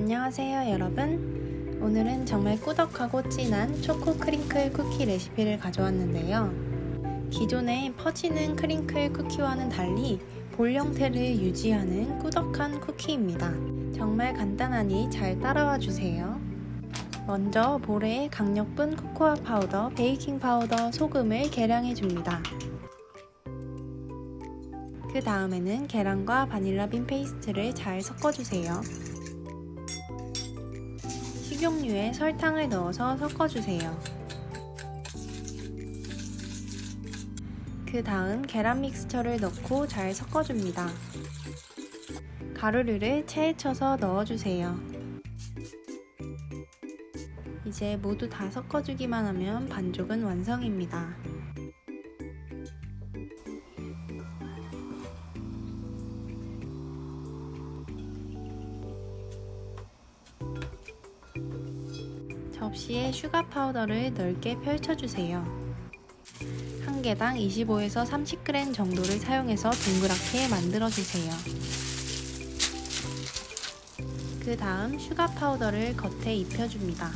안녕하세요 여러분. 오늘은 정말 꾸덕하고 진한 초코 크링클 쿠키 레시피를 가져왔는데요. 기존의 퍼지는 크링클 쿠키와는 달리 볼 형태를 유지하는 꾸덕한 쿠키입니다. 정말 간단하니 잘 따라와 주세요. 먼저 볼에 강력분 코코아 파우더, 베이킹 파우더, 소금을 계량해 줍니다. 그 다음에는 계란과 바닐라 빈 페이스트를 잘 섞어주세요. 식용유에 설탕을 넣어서 섞어주세요. 그 다음 계란 믹스처를 넣고 잘 섞어줍니다. 가루를 체에 쳐서 넣어주세요. 이제 모두 다 섞어주기만 하면 반죽은 완성입니다. 접시에 슈가 파우더를 넓게 펼쳐주세요. 한 개당 25에서 30g 정도를 사용해서 동그랗게 만들어주세요. 그 다음 슈가 파우더를 겉에 입혀줍니다.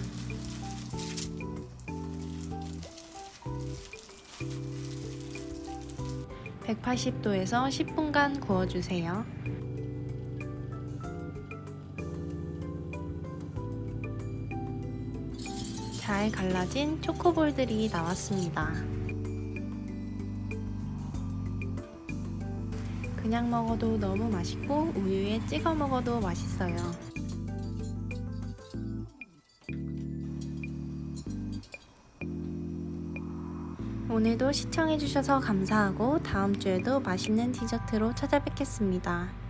(180도에서) 10분간 구워주세요. 잘 갈라진 초코볼들이 나왔습니다. 그냥 먹어도 너무 맛있고 우유에 찍어 먹어도 맛있어요. 오늘도 시청해주셔서 감사하고 다음 주에도 맛있는 디저트로 찾아뵙겠습니다.